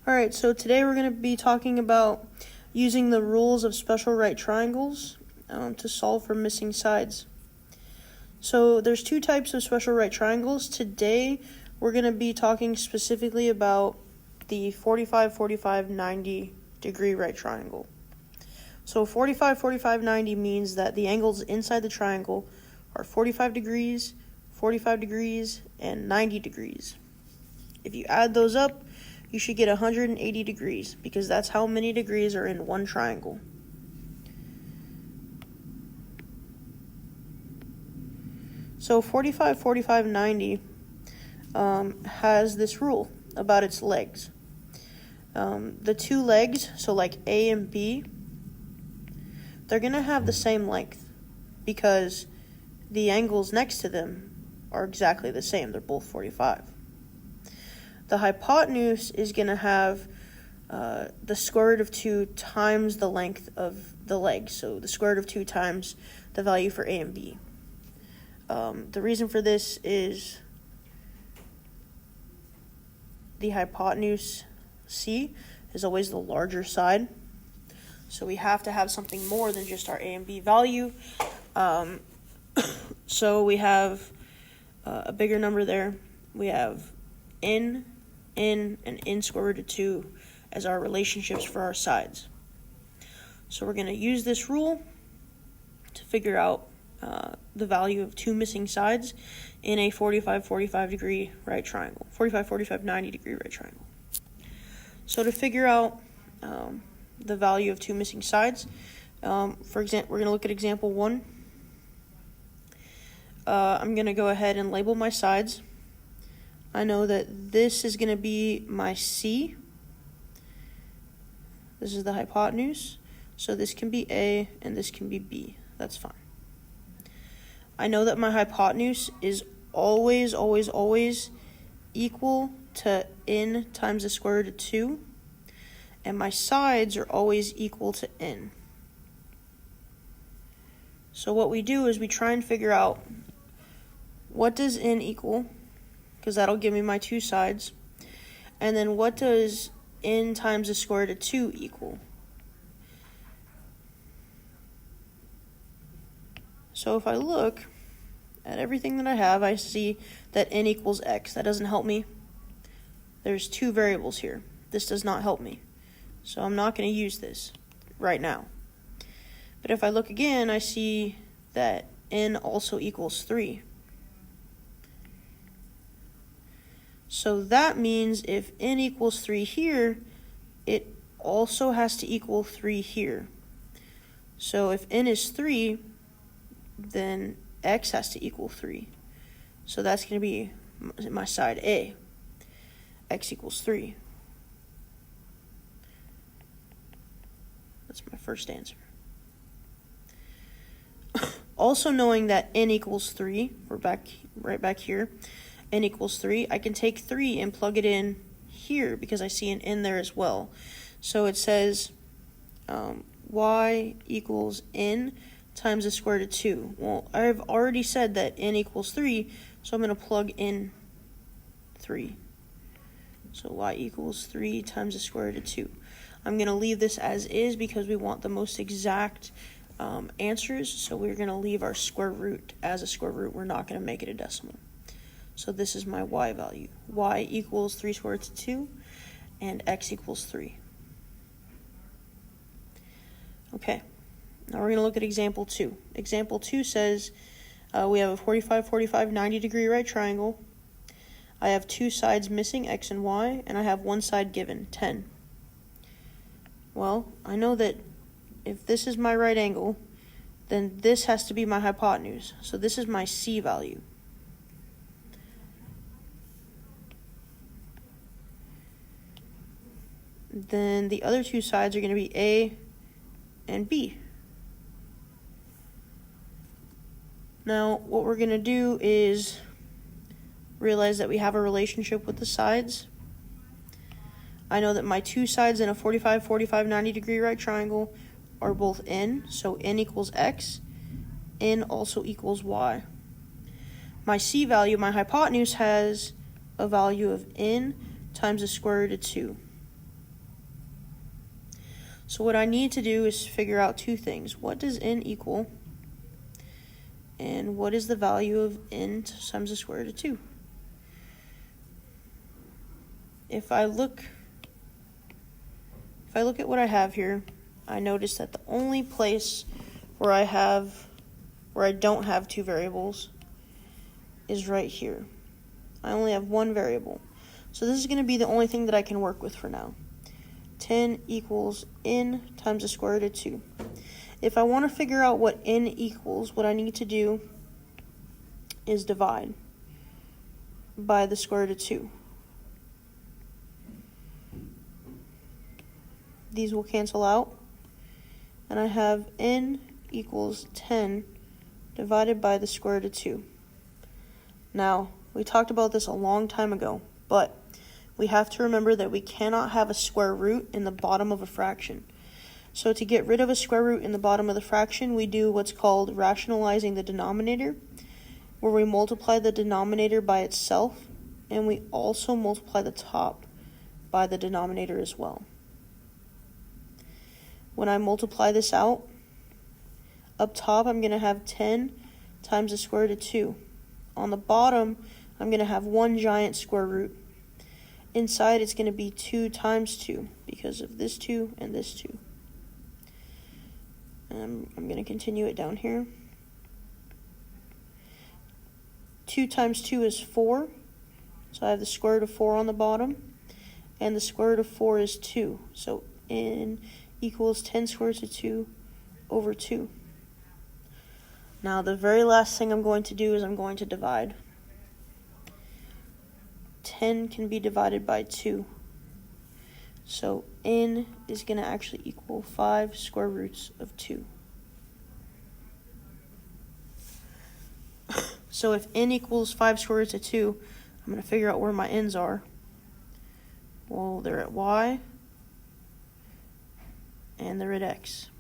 Alright, so today we're going to be talking about using the rules of special right triangles to solve for missing sides. So there's two types of special right triangles. Today we're going to be talking specifically about the 45, 45, 90 degree right triangle. So 45, 45, 90 means that the angles inside the triangle are 45 degrees, and 90 degrees. If you add those up, you should get 180 degrees because that's how many degrees are in one triangle. So 45, 45, 90 has this rule about its legs. The two legs, so like A and B, they're going to have the same length because the angles next to them are exactly the same. They're both 45. The hypotenuse is going to have the square root of 2 times the length of the leg. So the square root of 2 times the value for A and B. The reason for this is the hypotenuse, C, is always the larger side. So we have to have something more than just our A and B value. So we have a bigger number there. We have n, and n square root of 2 as our relationships for our sides. So we're going to use this rule to figure out the value of two missing sides in a 45-45 degree right triangle, 45-45 90 degree right triangle. So to figure out the value of two missing sides, for example, we're going to look at example 1. I'm going to go ahead and label my sides. I know that this is going to be my C. This is the hypotenuse. So this can be A and this can be B. That's fine. I know that my hypotenuse is always equal to n times the square root of 2. And my sides are always equal to n. So what we do is we try and figure out what does n equal, because that'll give me my two sides. And then what does n times the square root of 2 equal? So if I look at everything that I have, I see that n equals x. That doesn't help me. There's two variables here. This does not help me. So I'm not going to use this right now. But if I look again, I see that n also equals 3. So that means if n equals 3 here, it also has to equal 3 here. So if n is 3, then x has to equal 3. So that's going to be my side A. X equals 3. That's my first answer. Also knowing that n equals 3, we're right back here. N equals 3, I can take 3 and plug it in here because I see an n there as well. So it says y equals n times the square root of 2. Well, I've already said that n equals 3, so I'm going to plug in 3. So y equals 3 times the square root of 2. I'm going to leave this as is because we want the most exact answers, so we're going to leave our square root as a square root. We're not going to make it a decimal. So this is my y value. Y equals 3 square root of 2, and x equals 3. Okay, now we're going to look at example 2. Example 2 says we have a 45-45 90 degree right triangle. I have two sides missing, x and y, and I have one side given, 10. Well, I know that if this is my right angle, then this has to be my hypotenuse. So this is my C value. Then the other two sides are going to be A and B. Now, what we're going to do is realize that we have a relationship with the sides. I know that my two sides in a 45-45 90 degree right triangle are both n, so n equals x, n also equals y. My C value, my hypotenuse, has a value of n times the square root of 2. So what I need to do is figure out two things. What does n equal? And what is the value of n times the square root of 2? If I look at what I have here, I notice that the only place where I don't have two variables is right here. I only have one variable. So this is going to be the only thing that I can work with for now. 10 equals n times the square root of 2. If I want to figure out what n equals, what I need to do is divide by the square root of 2. These will cancel out, and I have n equals 10 divided by the square root of 2. Now, we talked about this a long time ago, but we have to remember that we cannot have a square root in the bottom of a fraction. So to get rid of a square root in the bottom of the fraction, we do what's called rationalizing the denominator, where we multiply the denominator by itself, and we also multiply the top by the denominator as well. When I multiply this out, up top I'm going to have 10 times the square root of 2. On the bottom, I'm going to have one giant square root. Inside, it's going to be 2 times 2 because of this 2 and this 2. And I'm going to continue it down here. 2 times 2 is 4. So I have the square root of 4 on the bottom. And the square root of 4 is 2. So n equals 10 square root of 2 over 2. Now the very last thing I'm going to do is I'm going to divide. 10 can be divided by 2. So n is going to actually equal 5 square roots of 2. So if n equals 5 square roots of 2, I'm going to figure out where my n's are. Well, they're at y, and they're at x.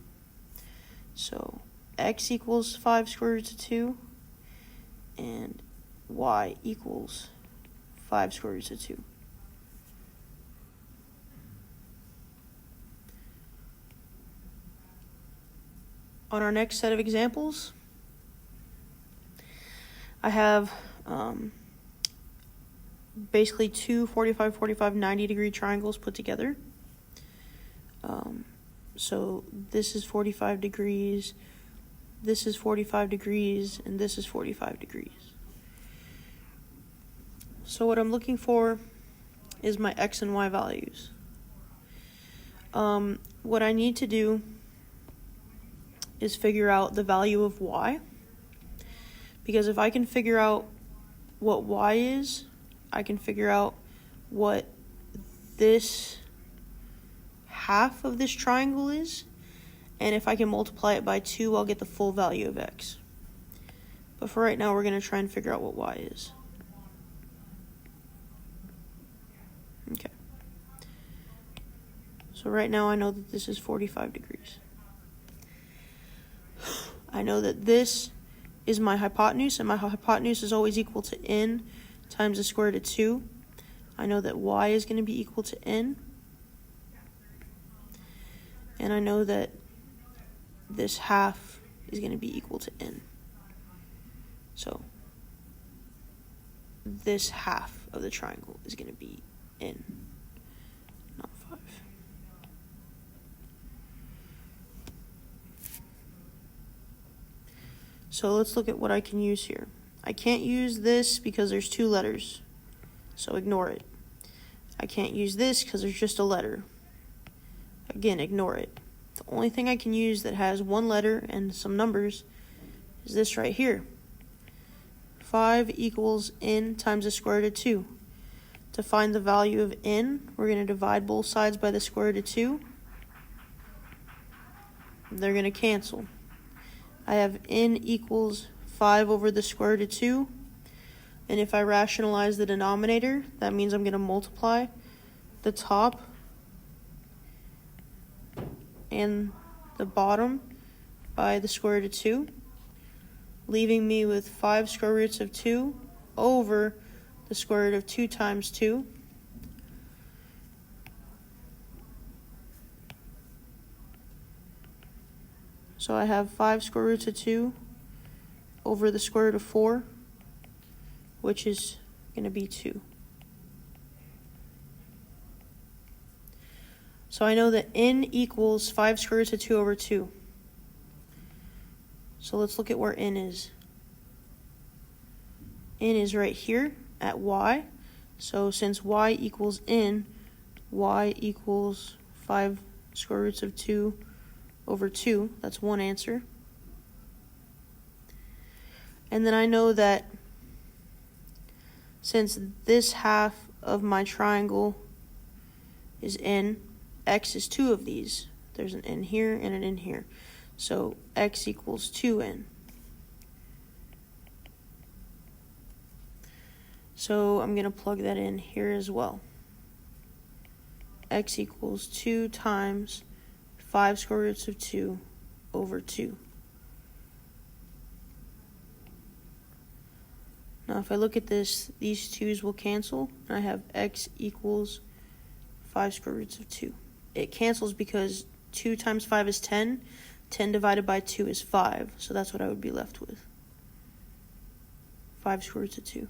So x equals 5 square roots of 2, and y equals 5 square roots of 2. On our next set of examples, I have basically two 45, 45, 90 degree triangles put together. So this is 45 degrees, this is 45 degrees, and this is 45 degrees. So what I'm looking for is my x and y values. What I need to do is figure out the value of y, because if I can figure out what y is, I can figure out what this half of this triangle is, and if I can multiply it by 2, I'll get the full value of x. But for right now, we're going to try and figure out what y is. Okay. So right now I know that this is 45 degrees. I know that this is my hypotenuse, and my hypotenuse is always equal to n times the square root of 2. I know that y is going to be equal to n. And I know that this half is going to be equal to n. So this half of the triangle is going to be n, not 5. So let's look at what I can use here. I can't use this because there's 2 letters, so ignore it. I can't use this because there's just a letter. Again, ignore it. The only thing I can use that has 1 letter and some numbers is this right here. 5 equals n times the square root of 2. To find the value of n, we're going to divide both sides by the square root of 2. They're going to cancel. I have n equals 5 over the square root of 2. And if I rationalize the denominator, that means I'm going to multiply the top and the bottom by the square root of 2, leaving me with 5 square roots of 2 over the square root of 2 times 2. So I have 5 square roots of 2 over the square root of 4, which is going to be 2. So I know that n equals 5 square roots of 2 over 2. So let's look at where n is. N is right here at y. So since y equals n, y equals 5 square roots of 2 over 2. That's one answer. And then I know that since this half of my triangle is n, x is 2 of these. There's an n here and an n here. So x equals 2n. So I'm going to plug that in here as well. X equals 2 times 5 square roots of 2 over 2. Now if I look at this, these 2's will cancel, and I have x equals 5 square roots of 2. It cancels because 2 times 5 is 10. 10 divided by 2 is 5, so that's what I would be left with. 5 square roots of 2.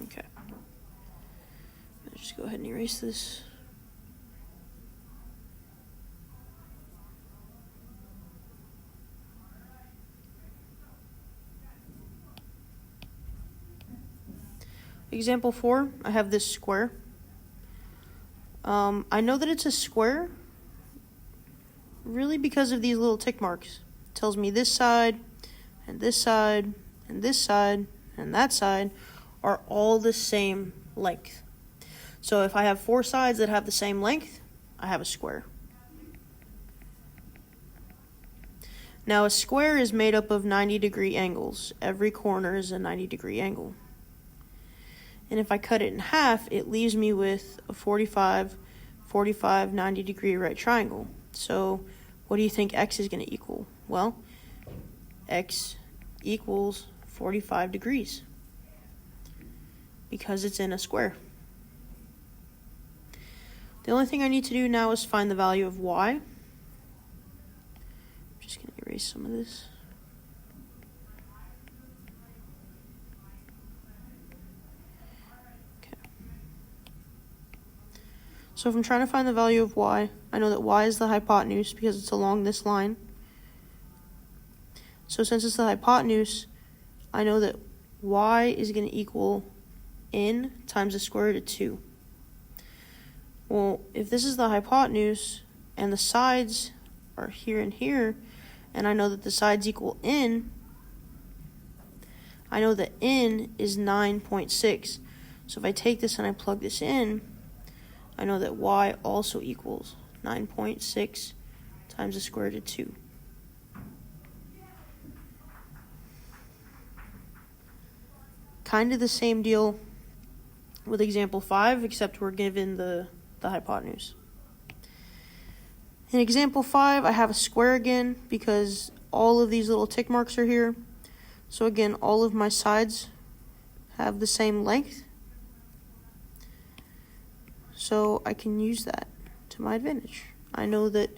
Okay. Let's just go ahead and erase this. Example 4, I have this square. I know that it's a square really because of these little tick marks. It tells me this side, and this side, and this side, and that side are all the same length. So if I have 4 sides that have the same length, I have a square. Now a square is made up of 90-degree angles. Every corner is a 90-degree angle. And if I cut it in half, it leaves me with a 45, 90-degree right triangle. So what do you think x is going to equal? Well, x equals 45 degrees because it's in a square. The only thing I need to do now is find the value of y. I'm just going to erase some of this. So if I'm trying to find the value of y, I know that y is the hypotenuse because it's along this line. So since it's the hypotenuse, I know that y is going to equal n times the square root of 2. Well, if this is the hypotenuse and the sides are here and here, and I know that the sides equal n, I know that n is 9.6. So if I take this and I plug this in, I know that y also equals 9.6 times the square root of 2. Kind of the same deal with example 5, except we're given the hypotenuse. In example 5, I have a square again because all of these little tick marks are here. So again, all of my sides have the same length. So I can use that to my advantage. I know that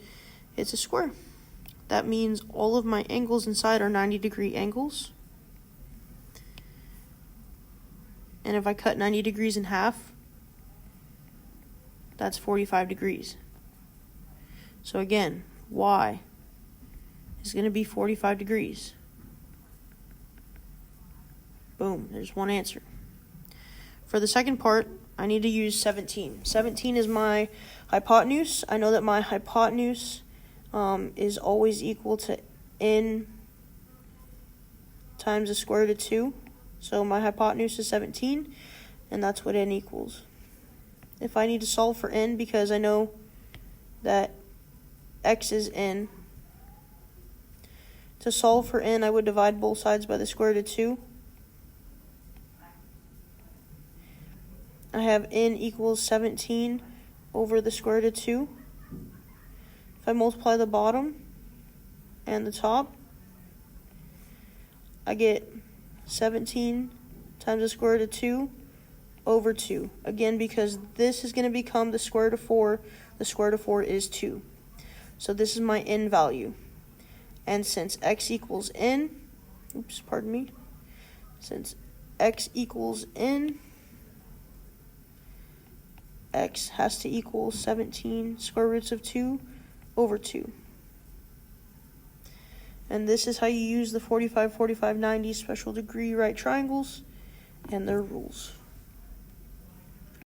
it's a square. That means all of my angles inside are 90-degree angles. And if I cut 90 degrees in half, that's 45 degrees. So again, y is going to be 45 degrees. Boom, there's one answer. For the second part, I need to use 17. 17 is my hypotenuse. I know that my hypotenuse is always equal to n times the square root of 2. So my hypotenuse is 17, and that's what n equals. If I need to solve for n, because I know that x is n, to solve for n, I would divide both sides by the square root of 2. I have n equals 17 over the square root of 2. If I multiply the bottom and the top, I get 17 times the square root of 2 over 2. Again, because this is going to become the square root of 4. The square root of 4 is 2. So this is my n value. And since x equals n, since x equals n, x has to equal 17 square roots of 2 over 2. And this is how you use the 45, 45, 90 special degree right triangles and their rules.